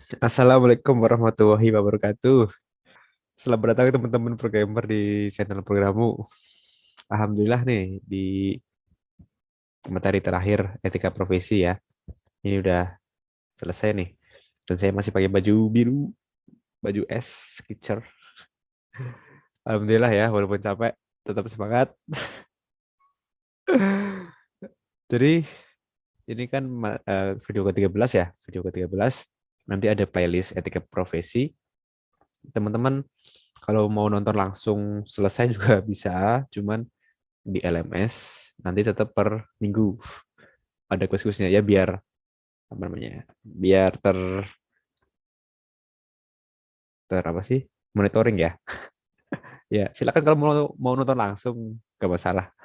Assalamualaikum warahmatullahi wabarakatuh. Selamat datang teman-teman programmer di channel programmu. Alhamdulillah nih di materi terakhir etika profesi ya. Ini udah selesai nih. Dan saya masih pakai baju biru, baju S Skechers. Alhamdulillah ya, walaupun capek, tetap semangat. Jadi ini kan video ke-13 ya, video ke-13. Nanti ada playlist etika profesi. Teman-teman kalau mau nonton langsung selesai juga bisa, cuman di LMS nanti tetap per minggu ada kuis-kuisnya ya biar apa namanya biar ter apa sih monitoring ya. Ya silakan kalau mau nonton langsung gak masalah.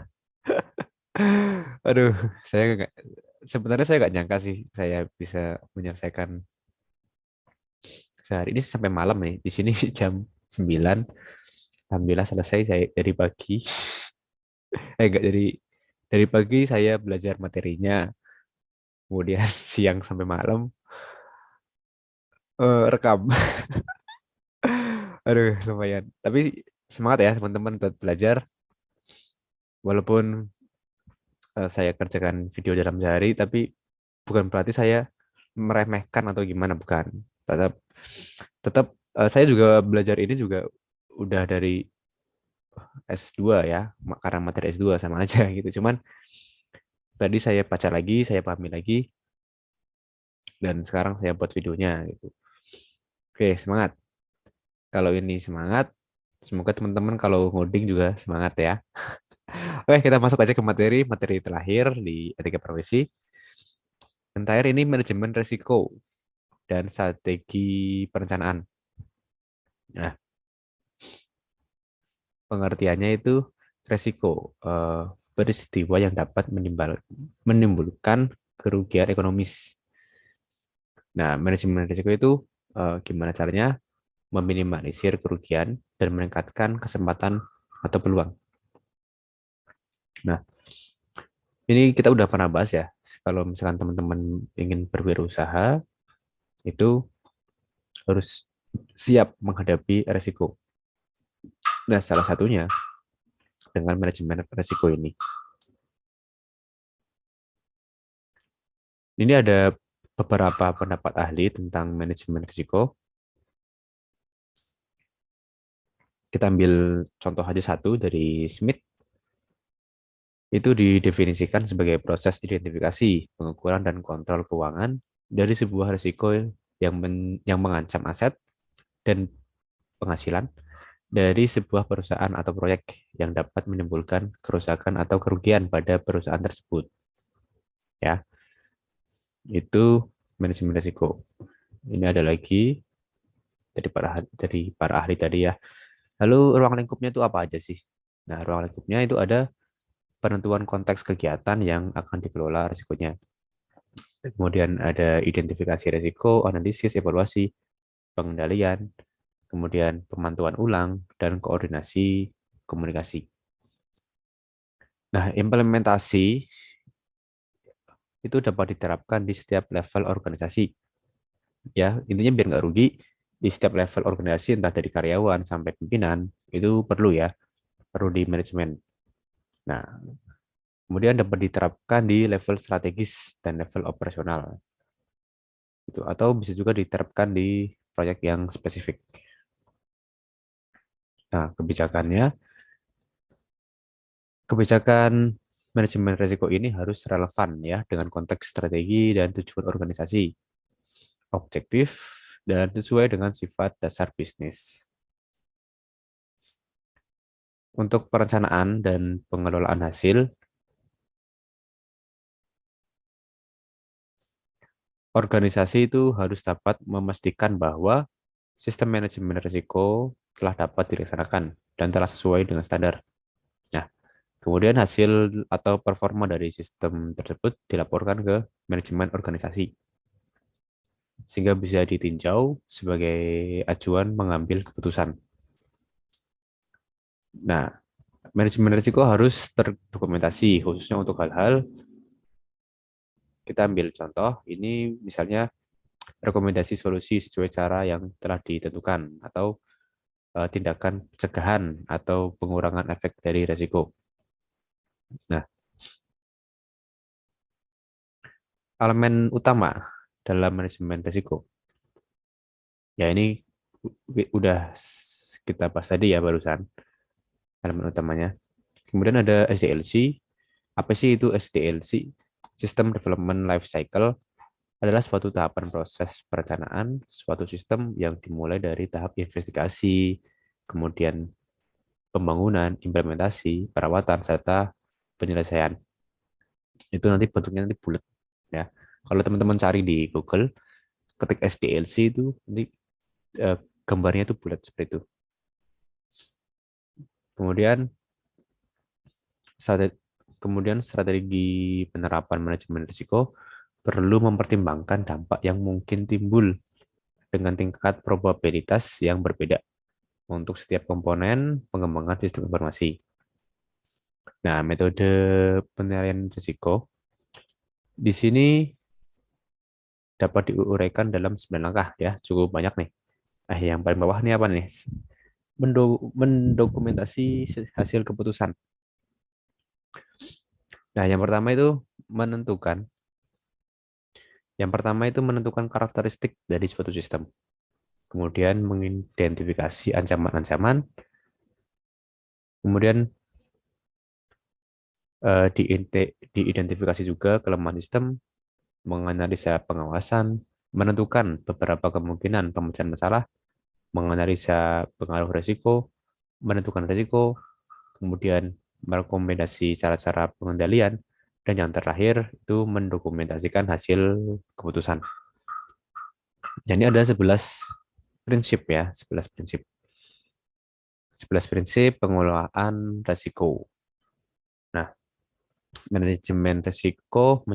Aduh, saya nggak sebenarnya saya nggak nyangka sih saya bisa menyelesaikan sehari ini sampai malam nih di sini jam 9. Alhamdulillah selesai saya dari pagi. Enggak dari pagi saya belajar materinya, kemudian siang sampai malam rekam. Aduh, lumayan. Tapi semangat ya teman-teman buat belajar. Walaupun saya kerjakan video dalam sehari, tapi bukan berarti saya meremehkan atau gimana, bukan. Tetap, tetap saya juga belajar ini juga udah dari S2 ya, karena materi S2 sama aja gitu. Cuman tadi saya baca lagi, saya pahami lagi, dan sekarang saya buat videonya gitu. Oke, semangat. Kalau ini semangat, semoga teman-teman kalau ngoding juga semangat ya. Oke, kita masuk aja ke materi terakhir di etika profesi. Yang terakhir ini manajemen risiko dan strategi perencanaan. Nah, pengertiannya itu risiko peristiwa yang dapat menimbulkan kerugian ekonomis. Nah, manajemen risiko itu gimana caranya meminimalisir kerugian dan meningkatkan kesempatan atau peluang. Nah, ini kita udah pernah bahas ya. Kalau misalkan teman-teman ingin berwirausaha, itu harus siap menghadapi risiko. Nah, salah satunya dengan manajemen risiko ini. Ini ada beberapa pendapat ahli tentang manajemen risiko. Kita ambil contoh aja satu dari Smith. Itu didefinisikan sebagai proses identifikasi, pengukuran, dan kontrol keuangan dari sebuah risiko yang mengancam aset dan penghasilan dari sebuah perusahaan atau proyek yang dapat menimbulkan kerusakan atau kerugian pada perusahaan tersebut. Ya, itu manajemen risiko. Ini ada lagi dari para ahli tadi ya. Lalu ruang lingkupnya itu apa aja sih? Nah, ruang lingkupnya itu ada penentuan konteks kegiatan yang akan dikelola risikonya. Kemudian ada identifikasi risiko, analisis, evaluasi, pengendalian, kemudian pemantauan ulang, dan koordinasi komunikasi. Nah, implementasi itu dapat diterapkan di setiap level organisasi. Ya, intinya biar nggak rugi, di setiap level organisasi, entah dari karyawan sampai pimpinan, itu perlu ya, perlu di manajemen. Nah, kemudian dapat diterapkan di level strategis dan level operasional. Gitu. Atau bisa juga diterapkan di proyek yang spesifik. Nah, kebijakan manajemen risiko ini harus relevan ya dengan konteks strategi dan tujuan organisasi, objektif, dan sesuai dengan sifat dasar bisnis. Untuk perencanaan dan pengelolaan hasil, organisasi itu harus dapat memastikan bahwa sistem manajemen risiko telah dapat dilaksanakan dan telah sesuai dengan standar. Nah, kemudian hasil atau performa dari sistem tersebut dilaporkan ke manajemen organisasi sehingga bisa ditinjau sebagai acuan mengambil keputusan. Nah, manajemen risiko harus terdokumentasi khususnya untuk hal-hal kita ambil contoh ini misalnya rekomendasi solusi sesuai cara yang telah ditentukan, atau tindakan pencegahan atau pengurangan efek dari resiko. Nah, elemen utama dalam manajemen risiko, ya ini udah kita bahas tadi ya barusan, elemen utamanya. Kemudian ada SDLC. Apa sih itu SDLC? System Development Life Cycle adalah suatu tahapan proses perencanaan suatu sistem yang dimulai dari tahap investigasi, kemudian pembangunan, implementasi, perawatan, serta penyelesaian. Itu nanti bentuknya nanti bulat ya. Kalau teman-teman cari di Google, ketik SDLC itu nanti eh, gambarnya itu bulat seperti itu. Kemudian strategi, kemudian strategi penerapan manajemen risiko perlu mempertimbangkan dampak yang mungkin timbul dengan tingkat probabilitas yang berbeda untuk setiap komponen pengembangan sistem informasi. Nah, metode penilaian risiko di sini dapat diuraikan dalam 9 langkah ya, cukup banyak nih. Yang paling bawah ini apa nih? Mendokumentasi hasil keputusan. Nah, yang pertama itu menentukan karakteristik dari suatu sistem. Kemudian mengidentifikasi ancaman-ancaman, kemudian diidentifikasi juga kelemahan sistem, menganalisa pengawasan, menentukan beberapa kemungkinan pemecahan masalah, menganalisa pengaruh risiko, menentukan risiko, kemudian merekomendasi cara-cara pengendalian, dan yang terakhir itu mendokumentasikan hasil keputusan. Jadi ada 11 prinsip ya, 11 prinsip. 11 prinsip pengelolaan risiko. Nah, manajemen risiko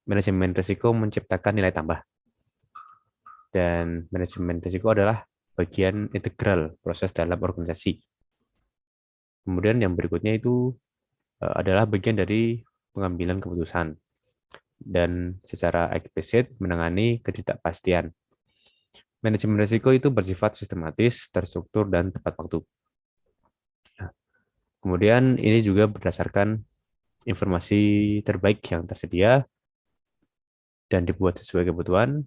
manajemen risiko menciptakan nilai tambah, dan manajemen risiko adalah bagian integral proses dalam organisasi. Kemudian yang berikutnya itu adalah bagian dari pengambilan keputusan dan secara eksplisit menangani ketidakpastian. Manajemen risiko itu bersifat sistematis, terstruktur, dan tepat waktu. Nah, kemudian ini juga berdasarkan informasi terbaik yang tersedia dan dibuat sesuai kebutuhan.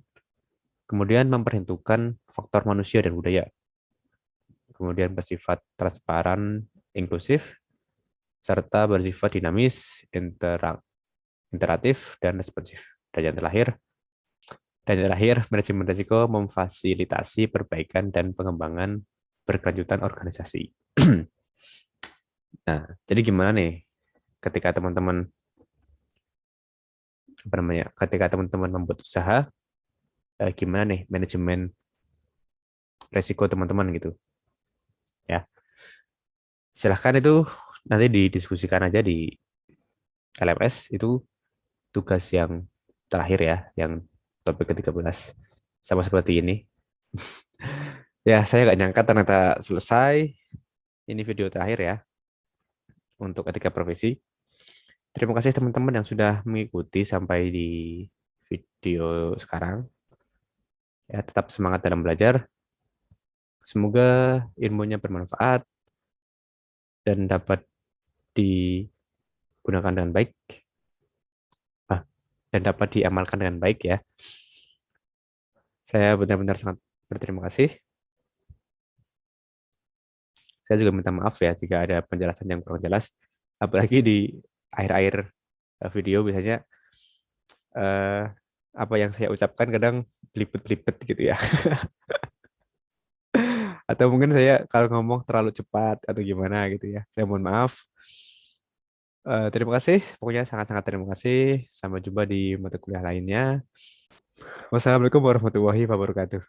Kemudian memperhitungkan faktor manusia dan budaya. Kemudian bersifat transparan, inklusif, serta bersifat dinamis, interaktif, dan responsif. Dan yang terakhir, manajemen risiko memfasilitasi perbaikan dan pengembangan berkelanjutan organisasi. Nah, jadi gimana nih ketika teman-teman membuat usaha, gimana nih manajemen risiko teman-teman gitu ya. Silahkan itu nanti didiskusikan aja di LMS, itu tugas yang terakhir ya, yang topik ke-13. Sama seperti ini. Ya, saya nggak nyangka ternyata selesai. Ini video terakhir ya untuk etika profesi. Terima kasih teman-teman yang sudah mengikuti sampai di video sekarang. Ya, tetap semangat dalam belajar. Semoga ilmunya bermanfaat dan dapat digunakan dengan baik. Dan dapat diamalkan dengan baik ya. Saya benar-benar sangat berterima kasih. Saya juga minta maaf ya jika ada penjelasan yang kurang jelas. Apalagi di akhir-akhir video biasanya eh, apa yang saya ucapkan kadang belibet-belibet gitu ya. Atau mungkin saya kalau ngomong terlalu cepat atau gimana gitu ya. Saya mohon maaf. Terima kasih. Pokoknya sangat-sangat terima kasih. Sampai jumpa di mata kuliah lainnya. Wassalamualaikum warahmatullahi wabarakatuh.